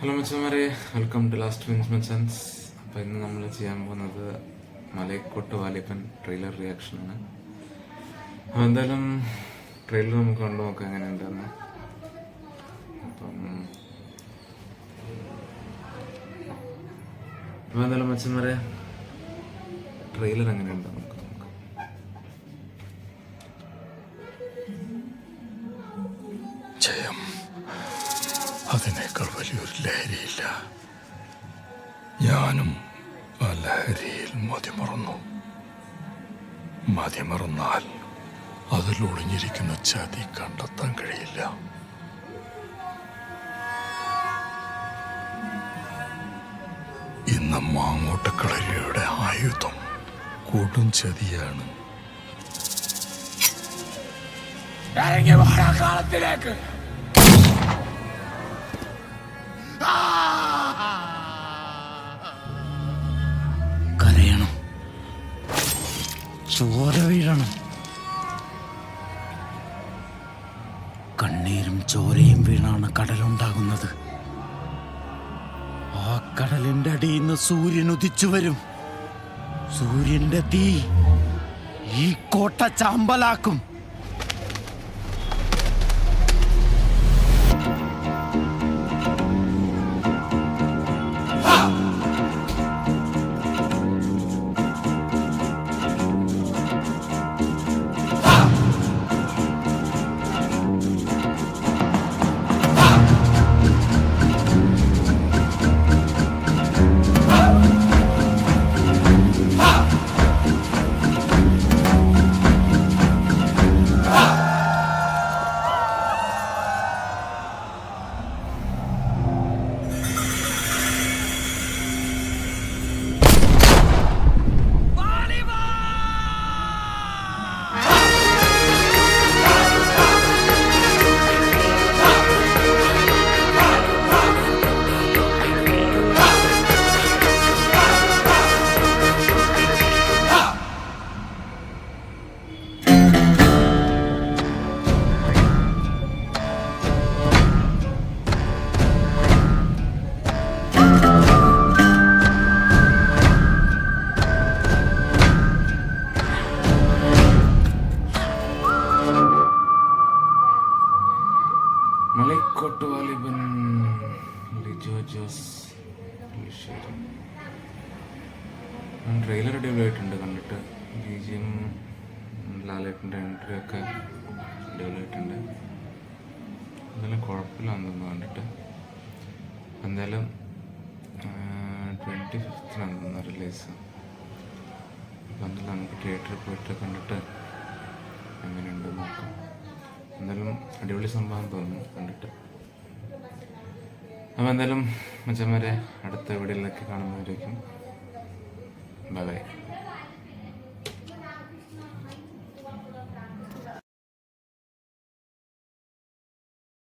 Hello മച്ചന്മാരെ, welcome to last wins മച്ചൻസ്. അപ്പോൾ ഇന്ന് നമ്മൾ ചെയ്യാൻ പോകുന്നത് മലൈക്കോട്ട് വാലിബൻ ട്രെയിലർ റിയാക്ഷനാണ്. അപ്പോൾ എന്തായാലും ട്രെയിലർ നമുക്ക് കണ്ടു നോക്കാം എങ്ങനെയുണ്ടെന്ന്. അപ്പോൾ എന്തായാലും മച്ചന്മാരെ ട്രെയിലർ എങ്ങനെയുണ്ട് നമുക്ക് നോക്കാം. ജയം, അതിനേക്കാൾ വലിയൊരു ലഹരിയില്ല. ഞാനും ആ ലഹരിയിൽ മതിമറന്നാൽ അതിലൊളിഞ്ഞിരിക്കുന്ന ചതി കണ്ടെത്താൻ കഴിയില്ല. ഇന്ന് മാങ്ങോട്ടക്കളരിയുടെ ആയുധം കൊടും ചതിയാണ്. കാലത്തിലേക്ക് കരയണം, ചോര വീഴണം, കണ്ണീരും ചോരയും വീണാണ് കടലുണ്ടാകുന്നത്. ആ കടലിന്റെ അടിയിൽ നിന്ന് സൂര്യൻ ഉദിച്ചു വരും. സൂര്യന്റെ തീ ഈ കോട്ട ചാമ്പലാക്കും. മലൈക്കോട്ട് വാലിബൻ ലിജോ ജോസ് പുളിശ്ശേരി. ട്രെയിലർ അടിപൊളിയായിട്ടുണ്ട് കണ്ടിട്ട്. ബിജിഎം, ലാലേട്ടൻ്റെ എൻട്രി ഒക്കെ അടിപൊളിയായിട്ടുണ്ട്. എന്തായാലും കുഴപ്പമില്ലാന്ന് തോന്നുന്നു കണ്ടിട്ട്. എന്തായാലും 25th തോന്നുന്നു റിലീസ്. അപ്പം എന്തായാലും നമുക്ക് തിയേറ്ററിൽ പോയിട്ട് കണ്ടിട്ട് എങ്ങനെയുണ്ട് നോക്കാം. എന്തായാലും അടിപൊളി സംഭവം തോന്നുന്നു കണ്ടിട്ട്. അപ്പോൾ എന്തായാലും മച്ചന്മാരെ അടുത്ത വീഡിയോയിലൊക്കെ കാണുന്നവരേക്കും ബൈ ബൈ.